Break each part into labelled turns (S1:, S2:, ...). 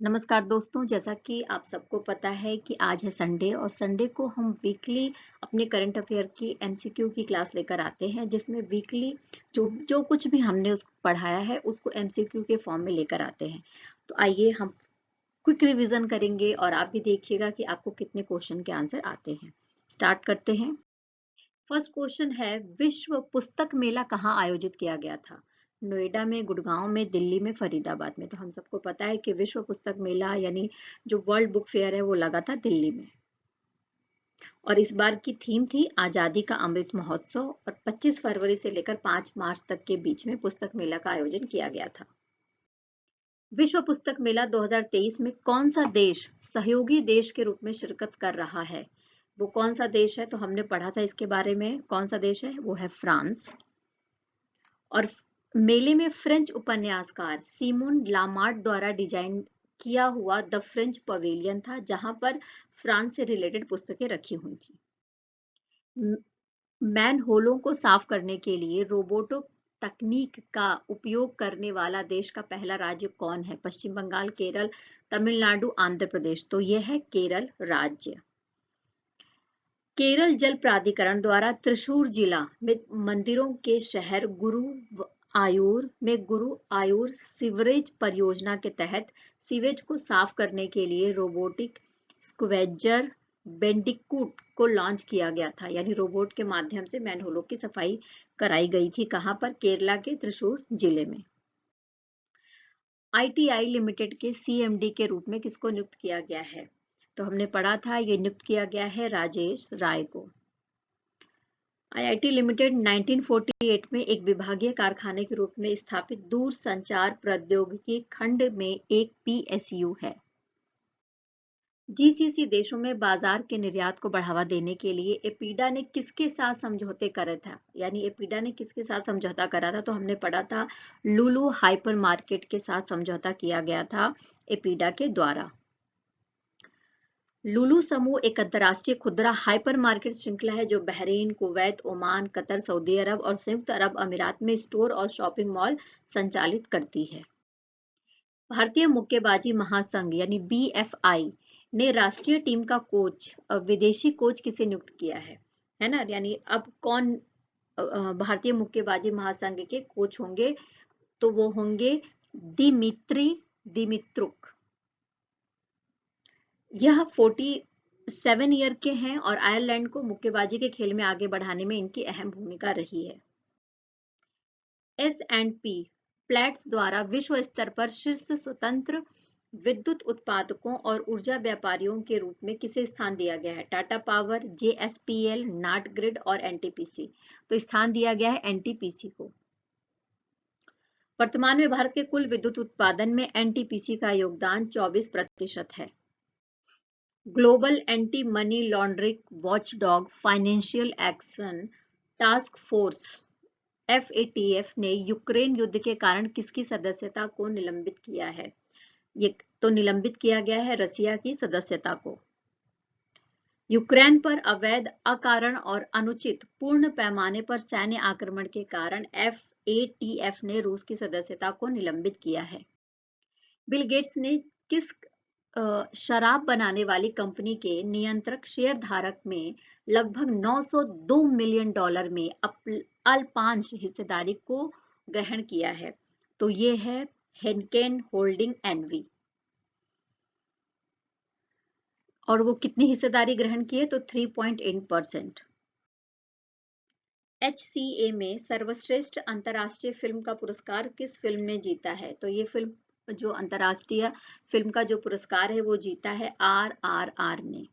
S1: नमस्कार दोस्तों, जैसा कि आप सबको पता है कि आज है संडे और संडे को हम वीकली अपने करंट अफेयर की एमसीक्यू की क्लास लेकर आते हैं, जिसमें वीकली जो जो कुछ भी हमने उसको पढ़ाया है उसको एमसीक्यू के फॉर्म में लेकर आते हैं। तो आइए हम क्विक रिवीजन करेंगे और आप भी देखिएगा कि आपको कितने क्वेश्चन के आंसर आते हैं। स्टार्ट करते हैं। फर्स्ट क्वेश्चन है, विश्व पुस्तक मेला कहाँ आयोजित किया गया था? नोएडा में, गुड़गांव में, दिल्ली में, फरीदाबाद में। तो हम सबको पता है कि विश्व पुस्तक मेला यानी जो वर्ल्ड बुक फेयर है वो लगा था दिल्ली में। और इस बार की थीम थी आजादी का अमृत महोत्सव और 25 फरवरी से लेकर 5 मार्च तक के बीच में पुस्तक मेला का आयोजन किया गया था। विश्व पुस्तक मेला 2023 में कौन सा देश सहयोगी देश के रूप में शिरकत कर रहा है? वो कौन सा देश है? तो हमने पढ़ा था इसके बारे में। कौन सा देश है? वो है फ्रांस। और मेले में फ्रेंच उपन्यासकार सीमोन लामार्ट द्वारा डिजाइन किया हुआ द फ्रेंच पवेलियन था, जहां पर फ्रांस से रिलेटेड पुस्तकें रखी हुई थी। मैनहोलों को साफ करने के लिए रोबोटो तकनीक का उपयोग करने वाला देश का पहला राज्य कौन है? पश्चिम बंगाल, केरल, तमिलनाडु, आंध्र प्रदेश। तो यह है केरल राज्य। केरल जल प्राधिकरण द्वारा त्रिशूर जिला में मंदिरों के शहर गुरुआयूर में गुरुआयूर सीवरेज परियोजना के तहत सीवेज को साफ करने के लिए रोबोटिक स्क्वेजर बेंडिकूट को लॉन्च किया गया था, यानी रोबोट के माध्यम से मैनहोलों की सफाई कराई गई थी। कहां पर? केरला के त्रिशूर जिले में। आईटीआई लिमिटेड के सीएमडी के रूप में किसको नियुक्त किया गया है? तो हमने पढ़ा था, ये नियुक्त किया गया है राजेश राय को। आईआईटी लिमिटेड 1948 में एक विभागीय कारखाने के रूप में स्थापित दूर संचार प्रौद्योगिकी खंड में एक पीएसयू है। जीसीसी देशों में बाजार के निर्यात को बढ़ावा देने के लिए एपीडा ने किसके साथ समझौते करे था? यानी एपीडा ने किसके साथ समझौता करा था? तो हमने पढ़ा था लुलु हाइपर मार्केट के साथ समझौता किया गया था एपीडा के द्वारा। लुलु समूह एक अंतरराष्ट्रीय खुदरा हाइपर मार्केट श्रृंखला है जो Bahrain, Kuwait, Oman, Qatar, Saudi Arab और संयुक्त अरब अमीरात में स्टोर और शॉपिंग मॉल संचालित करती है। भारतीय मुक्केबाजी महासंघ यानी बीएफआई ने राष्ट्रीय टीम का कोच विदेशी कोच किसे नियुक्त किया है ना? यानी अब कौन भारतीय मुक्केबाजी महासंघ के कोच होंगे? तो वो होंगे दिमित्री दिमित्रुक। यह 47 ईयर के हैं और आयरलैंड को मुक्केबाजी के खेल में आगे बढ़ाने में इनकी अहम भूमिका रही है। S&P प्लेट्स द्वारा विश्व स्तर पर शीर्ष स्वतंत्र विद्युत उत्पादकों और ऊर्जा व्यापारियों के रूप में किसे स्थान दिया गया है? टाटा पावर, जेएसपीएल, नाट ग्रिड और एनटीपीसी। तो स्थान दिया गया है एनटीपीसी को। वर्तमान में भारत के कुल विद्युत उत्पादन में एनटीपीसी का योगदान 24% है। Global anti money laundering watchdog financial action task force FATF ने यूक्रेन युद्ध के कारण किसकी सदस्यता को निलंबित किया है? ये तो निलंबित किया गया है रसिया की सदस्यता को। यूक्रेन पर अवैध, अकारण और अनुचित पूर्ण पैमाने पर सैन्य आक्रमण के कारण एफएटीएफ ने रूस की सदस्यता को निलंबित किया है। बिल गेट्स ने किस शराब बनाने वाली कंपनी के नियंत्रक शेयरधारक में लगभग $902 मिलियन में अल्पांश हिस्सेदारी को ग्रहण किया है? तो ये है हेनकेन होल्डिंग एनवी। और वो कितनी हिस्सेदारी ग्रहण की है? तो 3.8%। HCA में सर्वश्रेष्ठ अंतर्राष्ट्रीय फिल्म का पुरस्कार किस फिल्म ने जीता है? तो ये फिल्म जो अंतर्राष्ट्रीय फिल्म का जो पुरस्कार है वो जीता है RRR ने।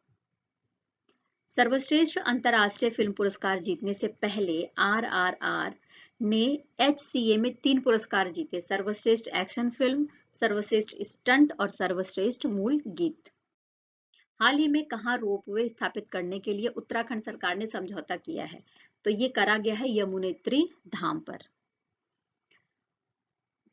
S1: सर्वश्रेष्ठ अंतर्राष्ट्रीय फिल्म पुरस्कार जीतने से पहले RRR ने HCA में 3 पुरस्कार जीते: सर्वश्रेष्ठ एक्शन फिल्म, सर्वश्रेष्ठ स्टंट और सर्वश्रेष्ठ मूल गीत। हाल ही में कहां रोपवे स्थापित करने के लिए उत्तराखंड सरकार ने समझौता किया है? तो ये करा गया है यमुनोत्री धाम पर।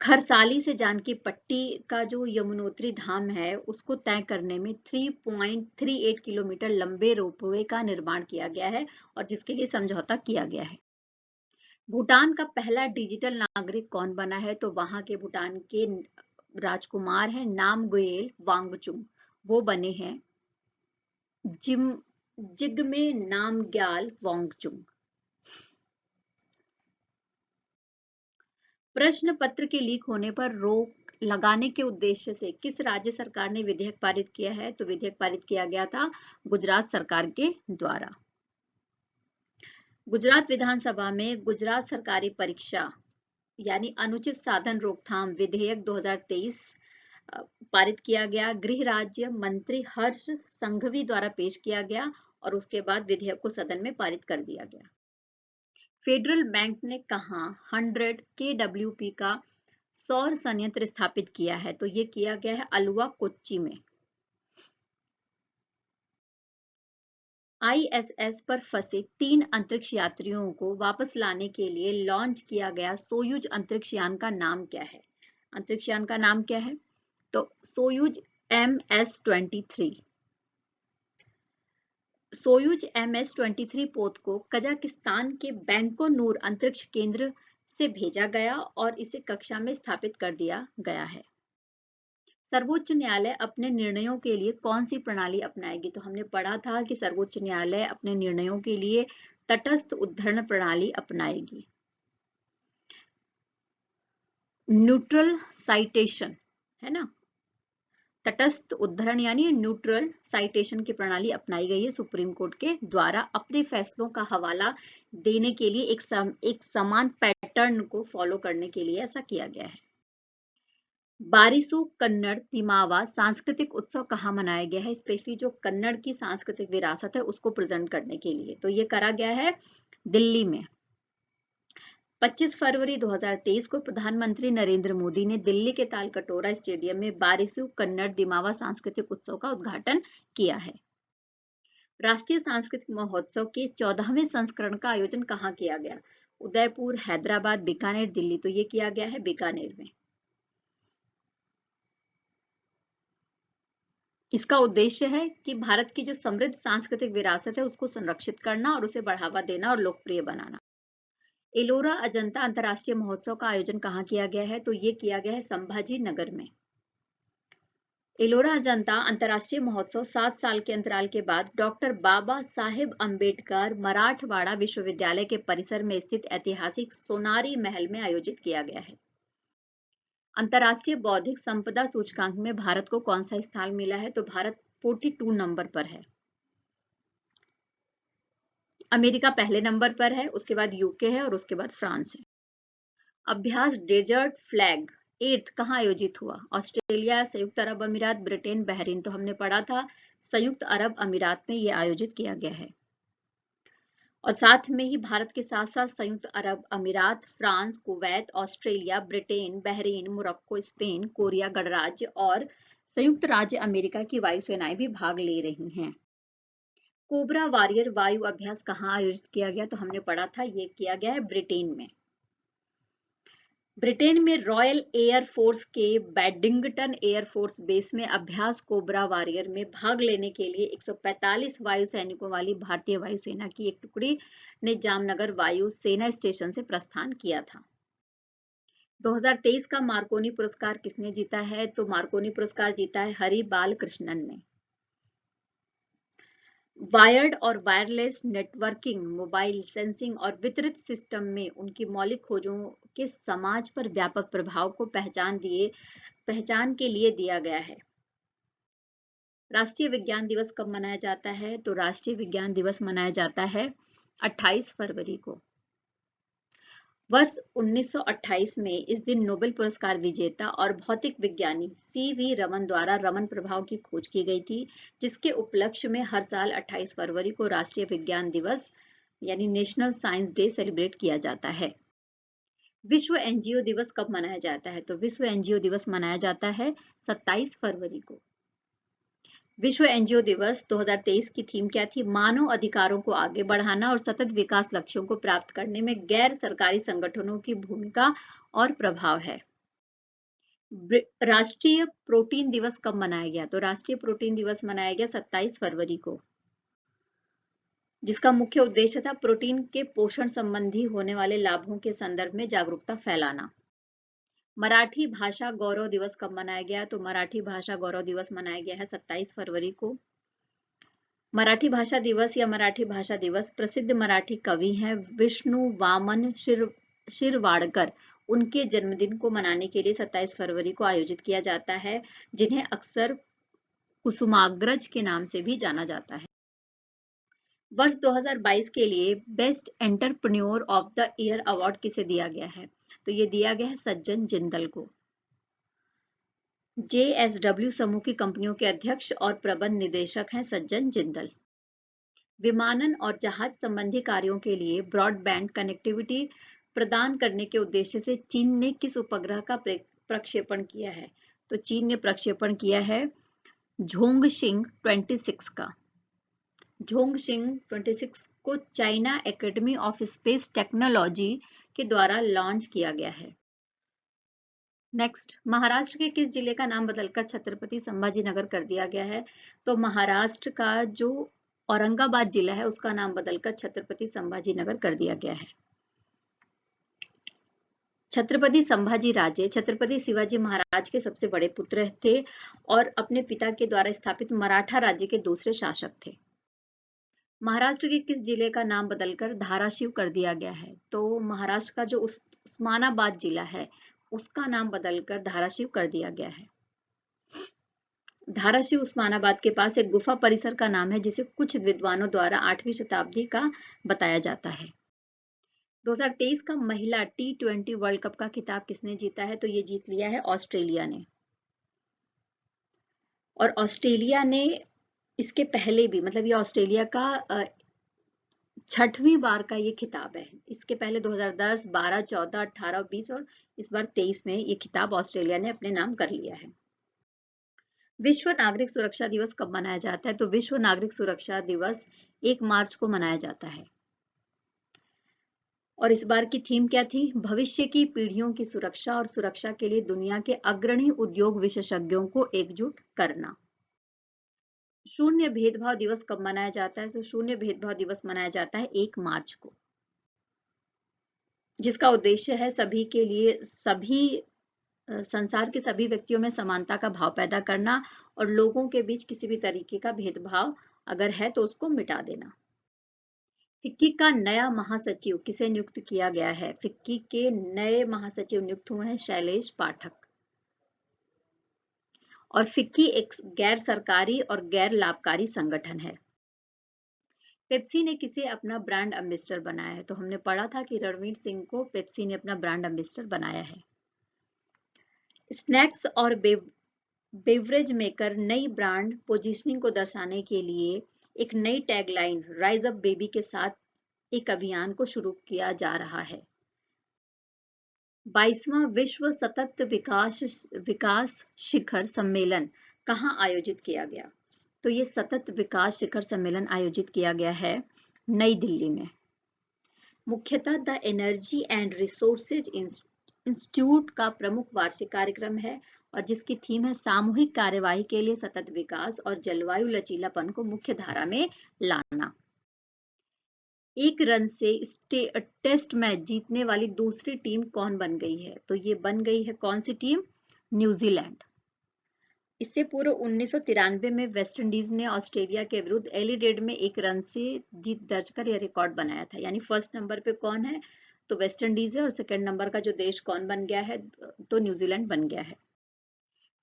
S1: खरसाली से जानकी पट्टी का जो यमुनोत्री धाम है उसको तय करने में 3.38 किलोमीटर लंबे रोपवे का निर्माण किया गया है और जिसके लिए समझौता किया गया है। भूटान का पहला डिजिटल नागरिक कौन बना है? तो वहां के भूटान के राजकुमार हैं नामग्येल वांगचुक, वो बने हैं जिम जिग्मे नामग्याल वांगचुक। प्रश्न पत्र के लीक होने पर रोक लगाने के उद्देश्य से किस राज्य सरकार ने विधेयक पारित किया है? तो विधेयक पारित किया गया था गुजरात सरकार के द्वारा। गुजरात विधानसभा में गुजरात सरकारी परीक्षा यानी अनुचित साधन रोकथाम विधेयक 2023 पारित किया गया। गृह राज्य मंत्री हर्ष संघवी द्वारा पेश किया गया और उसके बाद विधेयक को सदन में पारित कर दिया गया। फेडरल बैंक ने कहा 100 केडब्ल्यूपी का सौर संयंत्र स्थापित किया है? तो ये किया गया है अलुवा कोच्चि में। आईएसएस पर फंसे 3 अंतरिक्ष यात्रियों को वापस लाने के लिए लॉन्च किया गया सोयूज अंतरिक्ष यान का नाम क्या है? अंतरिक्ष यान का नाम क्या है? तो सोयूज MS-23। सोयूज MS-23 पोत को कजाकिस्तान के बैंकोनूर अंतरिक्ष केंद्र से भेजा गया और इसे कक्षा में स्थापित कर दिया गया है। सर्वोच्च न्यायालय अपने निर्णयों के लिए कौन सी प्रणाली अपनाएगी? तो हमने पढ़ा था कि सर्वोच्च न्यायालय अपने निर्णयों के लिए तटस्थ उद्धरण प्रणाली अपनाएगी। न्यूट्रल साइटेशन है ना, तटस्थ उद्धरण यानी न्यूट्रल साइटेशन की प्रणाली अपनाई गई है सुप्रीम कोर्ट के द्वारा अपने फैसलों का हवाला देने के लिए एक समान पैटर्न को फॉलो करने के लिए ऐसा किया गया है। बारिसु कन्नड़ तिमावा सांस्कृतिक उत्सव कहाँ मनाया गया है? स्पेशली जो कन्नड़ की सांस्कृतिक विरासत है उसको प्रेजेंट करने के लिए, तो ये करा गया है दिल्ली में। 25 फरवरी 2023 को प्रधानमंत्री नरेंद्र मोदी ने दिल्ली के तालकटोरा स्टेडियम में बारिसु कन्नड़ दिमावा सांस्कृतिक उत्सव का उद्घाटन किया है। राष्ट्रीय सांस्कृतिक महोत्सव के 14वें संस्करण का आयोजन कहाँ किया गया? उदयपुर, हैदराबाद, बीकानेर, दिल्ली। तो ये किया गया है बीकानेर में। इसका उद्देश्य है कि भारत की जो समृद्ध सांस्कृतिक विरासत है उसको संरक्षित करना और उसे बढ़ावा देना और लोकप्रिय बनाना। एलोरा अजंता अंतर्राष्ट्रीय महोत्सव का आयोजन कहाँ किया गया है? तो ये किया गया है संभाजी नगर में। एलोरा अजंता अंतर्राष्ट्रीय महोत्सव 7 साल के अंतराल के बाद डॉक्टर बाबा साहेब अंबेडकर मराठवाड़ा विश्वविद्यालय के परिसर में स्थित ऐतिहासिक सोनारी महल में आयोजित किया गया है। अंतर्राष्ट्रीय बौद्धिक संपदा सूचकांक में भारत को कौन सा स्थान मिला है? तो भारत 42 नंबर पर है। अमेरिका पहले नंबर पर है, उसके बाद यूके है और उसके बाद फ्रांस है। अभ्यास डेजर्ट फ्लैग एर्थ कहाँ आयोजित हुआ? ऑस्ट्रेलिया, संयुक्त अरब अमीरात, ब्रिटेन, बहरीन। तो हमने पढ़ा था संयुक्त अरब अमीरात में यह आयोजित किया गया है। और साथ में ही भारत के साथ साथ संयुक्त अरब अमीरात, France, Kuwait, Australia, Britain, Bahrain, Morocco, Spain, Korea गणराज्य और संयुक्त राज्य अमेरिका की वायुसेनाएं भी भाग ले रही हैं। कोबरा वॉरियर वायु अभ्यास कहाँ आयोजित किया गया? तो हमने पढ़ा था ये किया गया है ब्रिटेन में। ब्रिटेन में रॉयल एयर फोर्स के बैडिंगटन एयर फोर्स बेस में अभ्यास कोबरा वॉरियर में भाग लेने के लिए 145 वायु सैनिकों वाली भारतीय वायुसेना की एक टुकड़ी ने जामनगर वायु सेना स्टेशन से प्रस्थान किया था। 2023 का मार्कोनी पुरस्कार किसने जीता है? तो मार्कोनी पुरस्कार जीता है हरि बालकृष्णन ने। वायर्ड और वायरलेस नेटवर्किंग, मोबाइल सेंसिंग और वितरित सिस्टम में उनकी मौलिक खोजों के समाज पर व्यापक प्रभाव को पहचान के लिए दिया गया है। राष्ट्रीय विज्ञान दिवस कब मनाया जाता है? तो राष्ट्रीय विज्ञान दिवस मनाया जाता है 28 फरवरी को। वर्ष 1928 में इस दिन नोबेल पुरस्कार विजेता और भौतिक विज्ञानी CV रमन द्वारा रमन प्रभाव की खोज की गई थी, जिसके उपलक्ष्य में हर साल 28 फरवरी को राष्ट्रीय विज्ञान दिवस यानी नेशनल साइंस डे सेलिब्रेट किया जाता है। विश्व एनजीओ दिवस कब मनाया जाता है? तो विश्व एनजीओ दिवस मनाया जाता है 27 फरवरी को। विश्व एनजीओ दिवस 2023 की थीम क्या थी? मानव अधिकारों को आगे बढ़ाना और सतत विकास लक्ष्यों को प्राप्त करने में गैर सरकारी संगठनों की भूमिका और प्रभाव है। राष्ट्रीय प्रोटीन दिवस कब मनाया गया? तो राष्ट्रीय प्रोटीन दिवस मनाया गया 27 फरवरी को, जिसका मुख्य उद्देश्य था प्रोटीन के पोषण संबंधी होने वाले लाभों के संदर्भ में जागरूकता फैलाना। मराठी भाषा गौरव दिवस कब मनाया गया? तो मराठी भाषा गौरव दिवस मनाया गया है 27 फरवरी को। मराठी भाषा दिवस या मराठी भाषा दिवस प्रसिद्ध मराठी कवि हैं विष्णु वामन शिरवाडकर, उनके जन्मदिन को मनाने के लिए 27 फरवरी को आयोजित किया जाता है, जिन्हें अक्सर कुसुमाग्रज के नाम से भी जाना जाता है। वर्ष 2022 के लिए best entrepreneur of the year award किसे दिया गया है? तो ये दिया गया है सज्जन जिंदल को। जेएसडब्ल्यू समूह की कंपनियों के अध्यक्ष और प्रबंध निदेशक हैं सज्जन जिंदल। विमानन और जहाज संबंधी कार्यों के लिए ब्रॉडबैंड कनेक्टिविटी प्रदान करने के उद्देश्य से चीन ने किस उपग्रह का प्रक्षेपण किया है? तो चीन ने प्रक्षेपण किया है झोंगशिंग 26 का। झोंगशिंग 26 को China academy of space technology के द्वारा लॉन्च किया गया है। नेक्स्ट, महाराष्ट्र के किस जिले का नाम बदलकर छत्रपति संभाजी नगर कर दिया गया है? तो महाराष्ट्र का जो औरंगाबाद जिला है उसका नाम बदलकर छत्रपति संभाजी नगर कर दिया गया है। छत्रपति संभाजी राजे छत्रपति शिवाजी महाराज के सबसे बड़े पुत्र थे और अपने पिता के द्वारा स्थापित मराठा राज्य के दूसरे शासक थे। महाराष्ट्र के किस जिले का नाम बदलकर धाराशिव कर दिया गया है? तो महाराष्ट्र का जो उस्मानाबाद जिला है उसका नाम बदलकर धाराशिव कर दिया गया है। धाराशिव उस्मानाबाद के पास एक गुफा परिसर का नाम है जिसे कुछ विद्वानों द्वारा 8वीं शताब्दी का बताया जाता है। 2023 का महिला T20 वर्ल्ड कप का खिताब किसने जीता है? तो ये जीत लिया है ऑस्ट्रेलिया ने। और ऑस्ट्रेलिया ने इसके पहले भी, मतलब ये ऑस्ट्रेलिया का 6वीं बार का ये खिताब है। इसके पहले 2010, 12, 14, 18, 20 और इस बार 23 में ये खिताब ऑस्ट्रेलिया ने अपने नाम कर लिया है। विश्व नागरिक सुरक्षा दिवस कब मनाया जाता है? तो विश्व नागरिक सुरक्षा दिवस 1 मार्च को मनाया जाता है। और इस बार की थीम क्या थी? भविष्य की पीढ़ियों की सुरक्षा और सुरक्षा के लिए दुनिया के अग्रणी उद्योग विशेषज्ञों को एकजुट करना। शून्य भेदभाव दिवस कब मनाया जाता है? तो शून्य भेदभाव दिवस मनाया जाता है 1 मार्च को, जिसका उद्देश्य है सभी के लिए, संसार के सभी व्यक्तियों में समानता का भाव पैदा करना और लोगों के बीच किसी भी तरीके का भेदभाव अगर है तो उसको मिटा देना। फिक्की का नया महासचिव किसे नियुक्त किया गया है? फिक्की के नए महासचिव नियुक्त हुए हैं शैलेश पाठक। और फिक्की एक गैर सरकारी और गैर लाभकारी संगठन है। पेप्सी ने किसे अपना ब्रांड एम्बेसडर बनाया है? तो हमने पढ़ा था कि रणवीर सिंह को पेप्सी ने अपना ब्रांड एम्बेसडर बनाया है। स्नैक्स और बेवरेज मेकर नई ब्रांड पोजीशनिंग को दर्शाने के लिए एक नई टैगलाइन राइज अप बेबी के साथ एक अभियान को शुरू किया जा रहा है। 22वां विश्व सतत विकास शिखर सम्मेलन कहाँ आयोजित किया गया? तो ये सतत विकास शिखर सम्मेलन आयोजित किया गया है नई दिल्ली में। मुख्यतः the energy and resources institute का प्रमुख वार्षिक कार्यक्रम है और जिसकी थीम है सामूहिक कार्यवाही के लिए सतत विकास और जलवायु लचीलापन को मुख्य धारा में लाना। एक रन से टेस्ट मैच जीतने वाली दूसरी टीम कौन बन गई है? तो ये बन गई है कौन सी टीम? न्यूजीलैंड। इससे पूर्व 1993 में वेस्टइंडीज ने ऑस्ट्रेलिया के विरुद्ध एडिलेड में 1 रन से जीत दर्ज कर यह रिकॉर्ड बनाया था। यानी फर्स्ट नंबर पे कौन है? तो वेस्टइंडीज है और सेकंड नंबर का जो देश कौन बन गया है? तो न्यूजीलैंड बन गया है।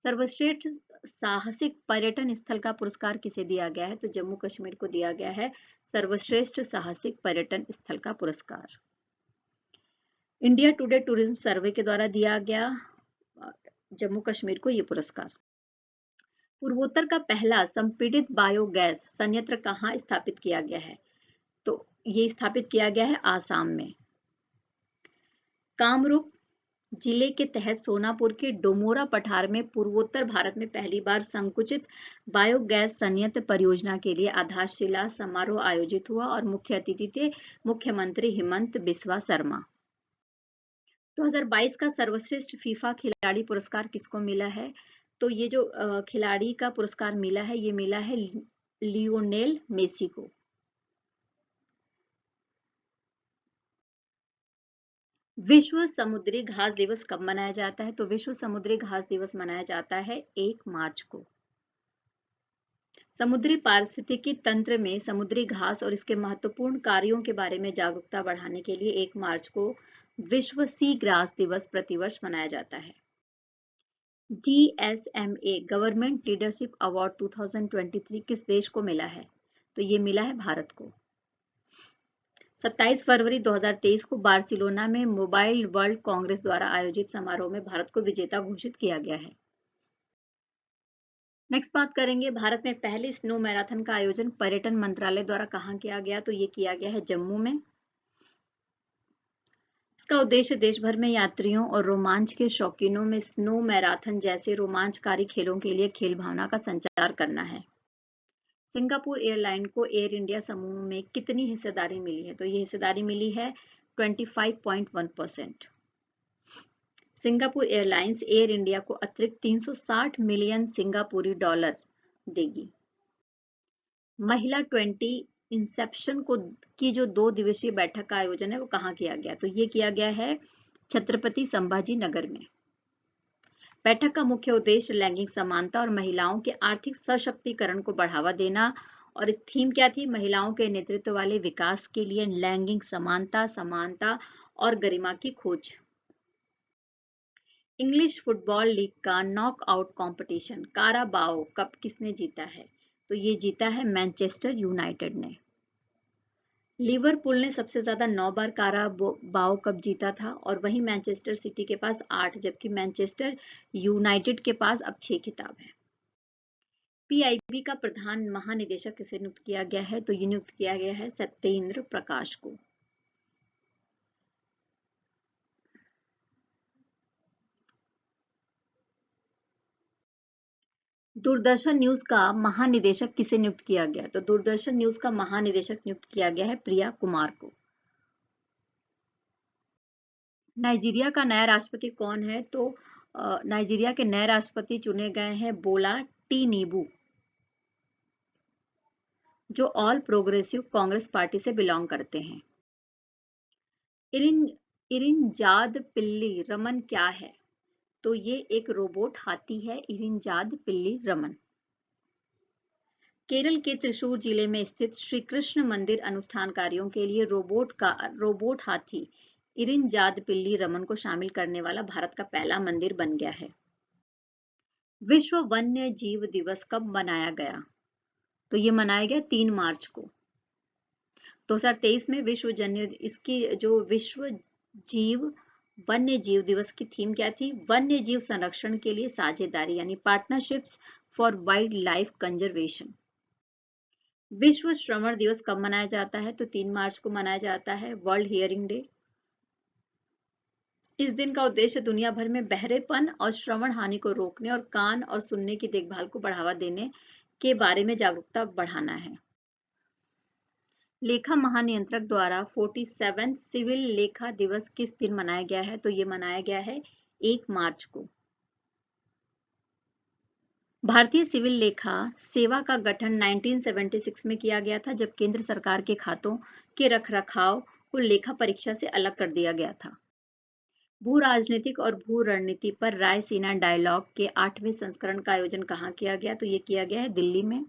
S1: सर्वश्रेष्ठ साहसिक पर्यटन स्थल का पुरस्कार किसे दिया गया है? तो जम्मू कश्मीर को दिया गया है सर्वश्रेष्ठ साहसिक पर्यटन स्थल का पुरस्कार। इंडिया टुडे टूरिज्म सर्वे के द्वारा दिया गया जम्मू कश्मीर को यह पुरस्कार। पूर्वोत्तर का पहला संपीड़ित बायोगैस संयंत्र कहाँ स्थापित किया गया है? तो ये स्थापित किया गया है आसाम में। कामरूप जिले के तहत सोनापुर के डोमोरा पठार में पूर्वोत्तर भारत में पहली बार संकुचित बायोगैस संयंत्र परियोजना के लिए आधारशिला समारोह आयोजित हुआ और मुख्य अतिथि थे मुख्यमंत्री हिमंत बिस्वा शर्मा। 2022 का सर्वश्रेष्ठ फीफा खिलाड़ी पुरस्कार किसको मिला है? तो ये जो खिलाड़ी का पुरस्कार मिला है ये मिला है लियोनेल मेसी को। विश्व समुद्री घास दिवस कब मनाया जाता है? तो विश्व समुद्री घास दिवस मनाया जाता है 1 मार्च को। समुद्री पारिस्थितिकी तंत्र में समुद्री घास और इसके महत्वपूर्ण कार्यों के बारे में जागरूकता बढ़ाने के लिए 1 मार्च को विश्व सी ग्रास दिवस प्रतिवर्ष मनाया जाता है। GSMA गवर्नमेंट लीडरशिप अवार्ड 2023 किस देश को मिला है? तो ये मिला है भारत को। 27 फरवरी 2023 को बार्सिलोना में मोबाइल वर्ल्ड कांग्रेस द्वारा आयोजित समारोह में भारत को विजेता घोषित किया गया है। नेक्स्ट बात करेंगे, भारत में पहले स्नो मैराथन का आयोजन पर्यटन मंत्रालय द्वारा कहाँ किया गया? तो ये किया गया है जम्मू में। इसका उद्देश्य देश भर में यात्रियों और रोमांच के शौकीनों में स्नो मैराथन जैसे रोमांचकारी खेलों के लिए खेल भावना का संचार करना है। सिंगापुर एयरलाइन को एयर इंडिया समूह में कितनी हिस्सेदारी मिली है? तो ये हिस्सेदारी मिली है 25.1%। सिंगापुर एयरलाइंस एयर इंडिया को अतिरिक्त 360 मिलियन सिंगापुरी डॉलर देगी। महिला 20 इंसेप्शन को की जो 2 दिवसीय बैठक का आयोजन है वो कहाँ किया गया? तो ये किया गया है छत्रपति संभाजी नगर में। बैठक का मुख्य उद्देश्य लैंगिक समानता और महिलाओं के आर्थिक सशक्तिकरण को बढ़ावा देना, और इस थीम क्या थी? महिलाओं के नेतृत्व वाले विकास के लिए लैंगिक समानता, समानता और गरिमा की खोज। इंग्लिश फुटबॉल लीग का नॉकआउट कंपटीशन काराबाओ कप किसने जीता है? तो ये जीता है मैनचेस्टर यूनाइटेड ने। लिवरपूल ने सबसे ज्यादा 9 बार काराबाओ कप जीता था, और वहीं मैनचेस्टर सिटी के पास 8, जबकि मैनचेस्टर यूनाइटेड के पास अब 6 खिताब है। पीआईबी का प्रधान महानिदेशक किसे नियुक्त किया गया है? तो ये नियुक्त किया गया है सत्येंद्र प्रकाश को। दूरदर्शन न्यूज का महानिदेशक किसे नियुक्त किया गया? तो दूरदर्शन न्यूज का महानिदेशक नियुक्त किया गया है प्रिया कुमार को। नाइजीरिया का नया राष्ट्रपति कौन है? तो नाइजीरिया के नए राष्ट्रपति चुने गए हैं बोला टिनुबू, जो ऑल प्रोग्रेसिव कांग्रेस पार्टी से बिलोंग करते हैं। इरिन इरिनजाद पिल्ली रमन क्या है? तो ये एक रोबोट हाथी है, इरिनजाद पिल्ली रमन। केरल के त्रिशूर जिले में स्थित श्री कृष्ण मंदिर अनुष्ठानकारियों के लिए रोबोट हाथी इरिनजाद पिल्ली रमन को शामिल करने वाला भारत का पहला मंदिर बन गया है। विश्व वन्य जीव दिवस कब मनाया गया? तो ये मनाया गया 3 मार्च को। 2023 में विश्व जीव वन्य जीव दिवस की थीम क्या थी? वन्य जीव संरक्षण के लिए साझेदारी, यानी partnerships for wild life conservation. विश्व श्रवण दिवस कब मनाया जाता है? तो 3 मार्च को मनाया जाता है, वर्ल्ड हियरिंग डे। इस दिन का उद्देश्य दुनिया भर में बहरेपन और श्रवण हानि को रोकने और कान और सुनने की देखभाल को बढ़ावा देने के बारे में जागरूकता बढ़ाना है। लेखा महानियंत्रक द्वारा 47 सिविल लेखा दिवस किस दिन मनाया गया है? तो ये मनाया गया है 1 मार्च को। भारतीय सिविल लेखा सेवा का गठन 1976 में किया गया था, जब केंद्र सरकार के खातों के रखरखाव को लेखा परीक्षा से अलग कर दिया गया था। भू राजनीतिक और भू रणनीति पर रायसीना डायलॉग के 8वें संस्करण का आयोजन कहाँ किया गया? तो ये किया गया है दिल्ली में।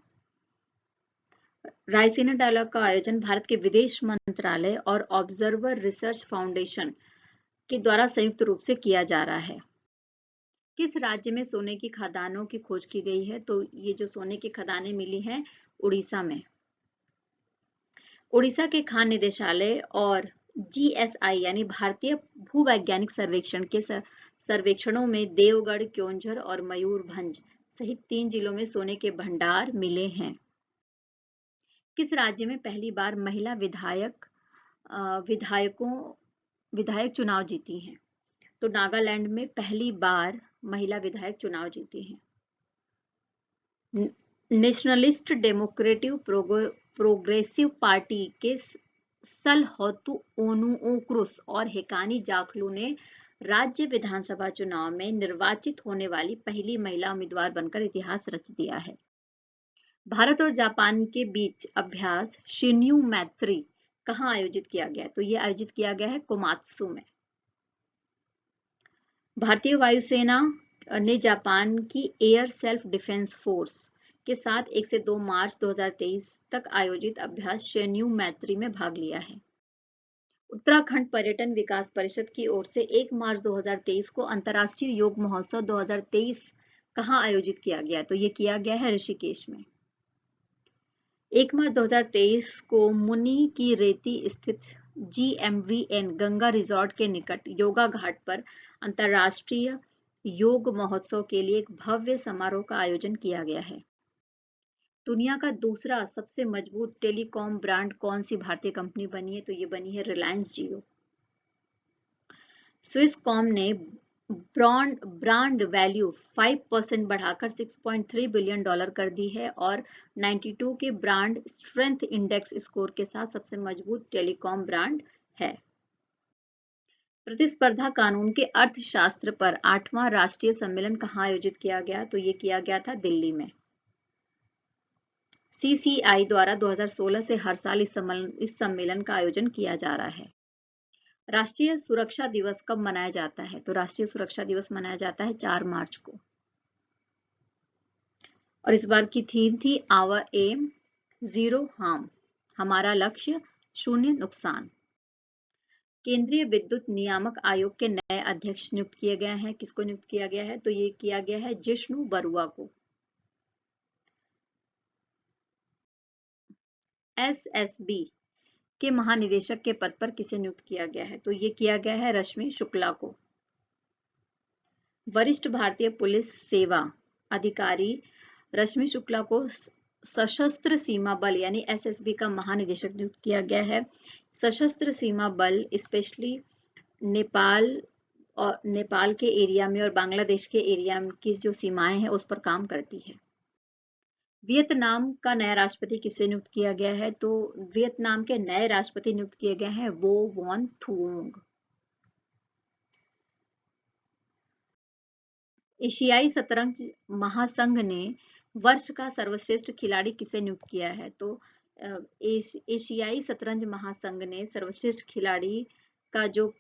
S1: रायसीना डायलॉग का आयोजन भारत के विदेश मंत्रालय और ऑब्जर्वर रिसर्च फाउंडेशन के द्वारा संयुक्त रूप से किया जा रहा है। किस राज्य में सोने की खदानों की खोज की गई है? तो ये जो सोने की खदानें मिली हैं उड़ीसा में। उड़ीसा के खान निदेशालय और जीएसआई यानी भारतीय भूवैज्ञानिक सर्वेक्षण के सर्वेक्षणों में देवगढ़, क्योंझर और मयूरभंज सहित 3 जिलों में सोने के भंडार मिले हैं। किस राज्य में पहली बार महिला विधायक चुनाव जीती हैं? तो नागालैंड में पहली बार महिला विधायक चुनाव जीती हैं। नेशनलिस्ट डेमोक्रेटिव प्रोग्रेसिव पार्टी के सलहतु ओनुओक्रुस और हेकानी जाखलू ने राज्य विधानसभा चुनाव में निर्वाचित होने वाली पहली महिला उम्मीदवार बनकर इतिहास रच दिया है। भारत और जापान के बीच अभ्यास शिन्यू मैत्री कहाँ आयोजित किया गया? तो ये आयोजित किया गया है कोमात्सु में। भारतीय वायुसेना ने जापान की एयर सेल्फ डिफेंस फोर्स के साथ 1 से 2 मार्च 2023 तक आयोजित अभ्यास शेन्यू मैत्री में भाग लिया है। उत्तराखंड पर्यटन विकास परिषद की ओर से 1 मार्च 2023 को अंतर्राष्ट्रीय योग महोत्सव 2023 कहाँ आयोजित किया गया? तो ये किया गया है ऋषिकेश में। 1 मार्च 2023 को मुनि की रेती स्थित GMVN गंगा रिजॉर्ट के निकट योगा घाट पर अंतर्राष्ट्रीय योग महोत्सव के लिए एक भव्य समारोह का आयोजन किया गया है। दुनिया का दूसरा सबसे मजबूत टेलीकॉम ब्रांड कौन सी भारतीय कंपनी बनी है? तो ये बनी है रिलायंस जियो। स्विसकॉम ने ब्रांड वैल्यू 5% बढ़ाकर $6.3 बिलियन कर दी है और 92 के ब्रांड स्ट्रेंथ इंडेक्स स्कोर के साथ सबसे मजबूत टेलीकॉम ब्रांड है। प्रतिस्पर्धा कानून के अर्थशास्त्र पर 8वां राष्ट्रीय सम्मेलन कहाँ आयोजित किया गया? तो ये किया गया था दिल्ली में। CCI द्वारा 2016 से हर साल इस सम्मेलन का आयोजन किया जा रहा है। राष्ट्रीय सुरक्षा दिवस कब मनाया जाता है? तो राष्ट्रीय सुरक्षा दिवस मनाया जाता है 4 मार्च को। और इस बार की थीम थी आवर एम जीरो हार्म, हमारा लक्ष्य शून्य नुकसान। केंद्रीय विद्युत नियामक आयोग के नए अध्यक्ष नियुक्त किए गए हैं। किसको नियुक्त किया गया है? तो ये किया गया है जिष्णु बरुआ को। SSB के महानिदेशक के पद पर किसे नियुक्त किया गया है? तो ये किया गया है रश्मि शुक्ला को। वरिष्ठ भारतीय पुलिस सेवा अधिकारी रश्मि शुक्ला को सशस्त्र सीमा बल यानी SSB का महानिदेशक नियुक्त किया गया है। सशस्त्र सीमा बल स्पेशली नेपाल के एरिया में और बांग्लादेश के एरिया की जो सीमाएं हैं उस पर काम करती है। वियतनाम का नया राष्ट्रपति किसे नियुक्त किया गया है? तो वियतनाम के नए राष्ट्रपति नियुक्त किए गए हैं वो वॉन थुओंग। एशियाई शतरंज महासंघ ने वर्ष का सर्वश्रेष्ठ खिलाड़ी किसे नियुक्त किया है? तो एशियाई शतरंज महासंघ ने सर्वश्रेष्ठ खिलाड़ी का जो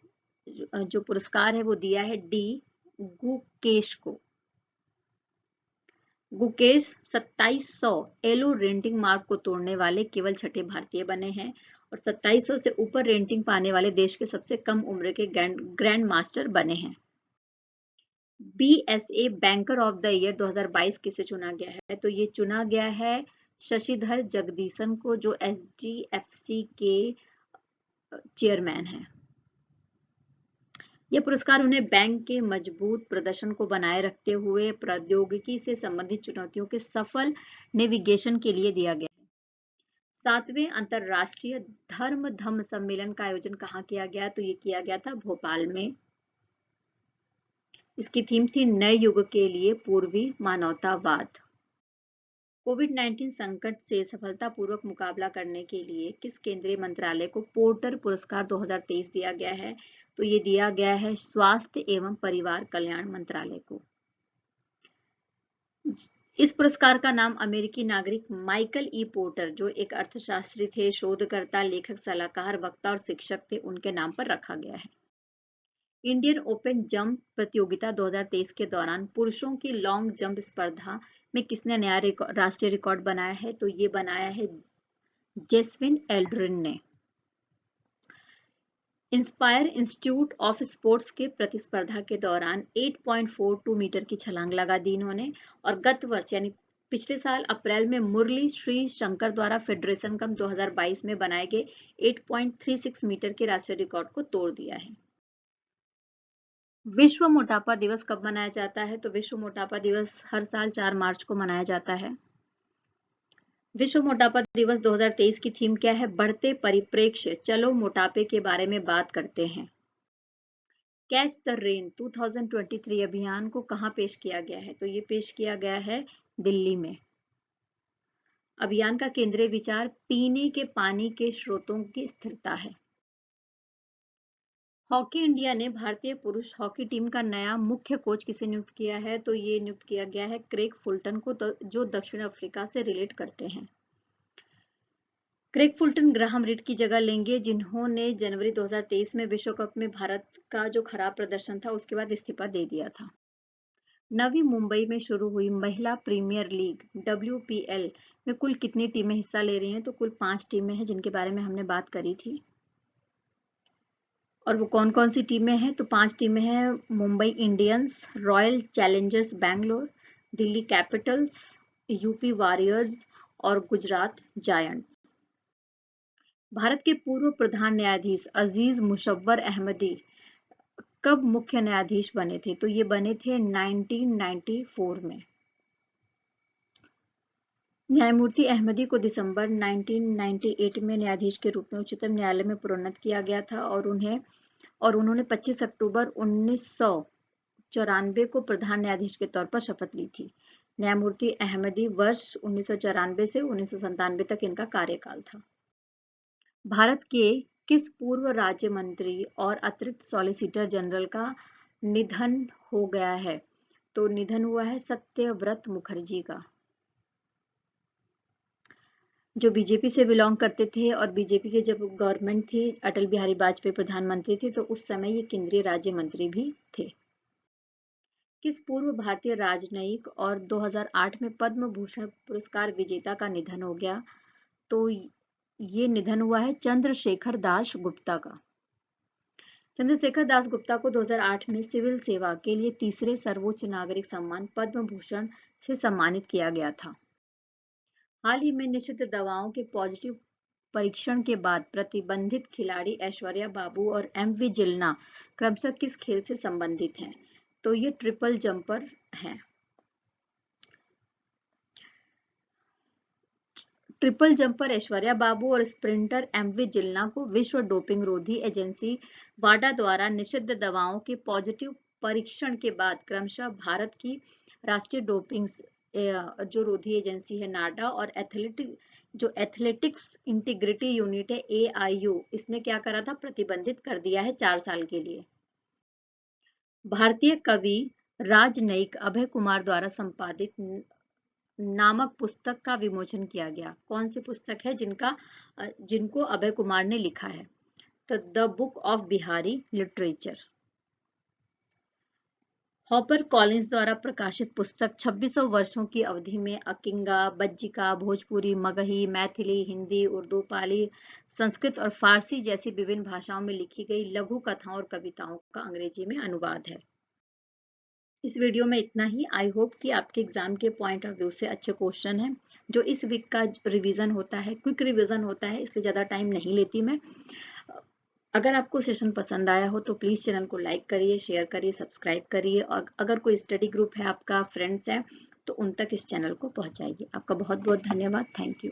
S1: पुरस्कार है वो दिया है डी गुकेश को। गुकेश 2700 एलो रेटिंग मार्क को तोड़ने वाले केवल छठे भारतीय बने हैं और 2700 से ऊपर रेटिंग पाने वाले देश के सबसे कम उम्र के ग्रैंड मास्टर बने हैं। BSA banker of the year 2022 किसे चुना गया है? तो ये चुना गया है शशिधर जगदीशन को, जो HDFC के चेयरमैन हैं। यह पुरस्कार उन्हें बैंक के मजबूत प्रदर्शन को बनाए रखते हुए प्रौद्योगिकी से संबंधित चुनौतियों के सफल नेविगेशन के लिए दिया गया है। 7वें अंतरराष्ट्रीय धम्म सम्मेलन का आयोजन कहाँ किया गया? तो ये किया गया था भोपाल में। इसकी थीम थी नए युग के लिए पूर्वी मानवतावाद। कोविड-19 संकट से सफलतापूर्वक मुकाबला करने के लिए किस केंद्रीय मंत्रालय को पोर्टर पुरस्कार 2023 दिया गया है? तो ये दिया गया है स्वास्थ्य एवं परिवार कल्याण मंत्रालय को। इस पुरस्कार का नाम अमेरिकी नागरिक माइकल ई पोर्टर, जो एक अर्थशास्त्री थे, शोधकर्ता, लेखक, सलाहकार, वक्ता और शिक्षक थे, उनके नाम पर रखा गया है। इंडियन ओपन जंप प्रतियोगिता 2023 के दौरान पुरुषों की लॉन्ग जंप स्पर्धा में किसने नया राष्ट्रीय रिकॉर्ड बनाया है? तो ये बनाया है जेस्विन एल्ड्रिन ने। इंस्पायर इंस्टीट्यूट ऑफ स्पोर्ट्स के प्रतिस्पर्धा के दौरान 8.42 मीटर की छलांग लगा दी इन्होंने और गत वर्ष यानी पिछले साल अप्रैल में मुरली श्री शंकर द्वारा फेडरेशन कप 2022 में बनाए गए 8.36 मीटर के राष्ट्रीय रिकॉर्ड को तोड़ दिया है। विश्व मोटापा दिवस कब मनाया जाता है? तो विश्व मोटापा दिवस हर साल 4 मार्च को मनाया जाता है। विश्व मोटापा दिवस 2023 की थीम क्या है? बढ़ते परिप्रेक्ष्य, चलो मोटापे के बारे में बात करते हैं। कैच द रेन 2023 अभियान को कहाँ पेश किया गया है? तो ये पेश किया गया है दिल्ली में। अभियान का केंद्रीय विचार पीने के पानी के स्रोतों की स्थिरता है। हॉकी इंडिया ने भारतीय पुरुष हॉकी टीम का नया मुख्य कोच किसे नियुक्त किया है? तो ये नियुक्त किया गया है क्रेग फुलटन को, जो दक्षिण अफ्रीका से रिलेट करते हैं। क्रेग फुलटन ग्राहम रीड की जगह लेंगे, जिन्होंने जनवरी 2023 में विश्व कप में भारत का जो खराब प्रदर्शन था उसके बाद इस्तीफा दे दिया था। नवी मुंबई में शुरू हुई महिला प्रीमियर लीग WPL में कुल कितनी टीमें हिस्सा ले रही हैं? तो कुल 5 टीमें हैं, जिनके बारे में हमने बात करी थी। और वो कौन कौन सी टीमें हैं? तो 5 टीमें हैं: Mumbai Indians, royal Challengers Bangalore, Delhi Capitals, UP warriors और गुजरात जायंट्स। भारत के पूर्व प्रधान न्यायाधीश अजीज मुशव्वर अहमदी कब मुख्य न्यायाधीश बने थे? तो ये बने थे 1994 में। न्यायमूर्ति अहमदी को दिसंबर 1998 में न्यायाधीश के रूप में उच्चतम न्यायालय में प्रोन्नत किया गया था और उन्होंने 25 अक्टूबर 1994 को प्रधान न्यायाधीश के तौर पर शपथ ली थी। न्यायमूर्ति अहमदी वर्ष 1994 से 1997 तक इनका कार्यकाल था। भारत के किस पूर्व राज्य मंत्री और अतिरिक्त सॉलिसिटर जनरल का निधन हो गया है? तो निधन हुआ है सत्यव्रत मुखर्जी का, जो बीजेपी से बिलोंग करते थे। और बीजेपी की जब गवर्नमेंट थी, अटल बिहारी वाजपेयी प्रधानमंत्री थे, तो उस समय ये केंद्रीय राज्य मंत्री भी थे। किस पूर्व भारतीय राजनयिक और 2008 में पद्म भूषण पुरस्कार विजेता का निधन हो गया? तो ये निधन हुआ है चंद्रशेखर दास गुप्ता का। चंद्रशेखर दास गुप्ता को 2008 में सिविल सेवा के लिए तीसरे सर्वोच्च नागरिक सम्मान पद्म भूषण से सम्मानित किया गया था। हाल ही में निषिद्ध दवाओं के पॉजिटिव परीक्षण के बाद प्रतिबंधित खिलाड़ी ऐश्वर्या बाबू और MV जिल्ना क्रमशः किस खेल से संबंधित हैं? तो ये ट्रिपल जंपर हैं। ट्रिपल जंपर ऐश्वर्या बाबू और स्प्रिंटर MV जिल्ना को विश्व डोपिंग रोधी एजेंसी वाडा द्वारा निषिद्ध दवाओं के पॉजिटिव परीक्षण के बाद क्रमशः भारत की राष्ट्रीय डोपिंग जो रोधी एजेंसी है नाडा और एथलेटिक्स इंटीग्रिटी यूनिट है AIU, इसने क्या करा था? प्रतिबंधित कर दिया है 4 साल के लिए। भारतीय कवि राजनयिक अभय कुमार द्वारा संपादित नामक पुस्तक का विमोचन किया गया। कौन सी पुस्तक है जिनको अभय कुमार ने लिखा है? तो the book of Bihari literature. Hopper Collins द्वारा प्रकाशित पुस्तक 2600 वर्षों की अवधि में अकिंगा, बज्जिका, भोजपुरी, मगही, मैथिली, हिंदी, उर्दू, पाली, संस्कृत और फारसी जैसी विभिन्न भाषाओं में लिखी गई लघु कथाओं और कविताओं का अंग्रेजी में अनुवाद है। इस वीडियो में इतना ही। आई होप कि आपके एग्जाम के पॉइंट ऑफ व्यू से अच्छे क्वेश्चन हैं। जो इस वीक का रिवीजन होता है, क्विक रिवीजन होता है, इसलिए ज़्यादा टाइम नहीं लेती मैं। अगर आपको सेशन पसंद आया हो तो प्लीज़ चैनल को लाइक करिए, शेयर करिए, सब्सक्राइब करिए और अगर कोई स्टडी ग्रुप है, आपका फ्रेंड्स है, तो उन तक इस चैनल को पहुंचाइए। आपका बहुत बहुत धन्यवाद। Thank you.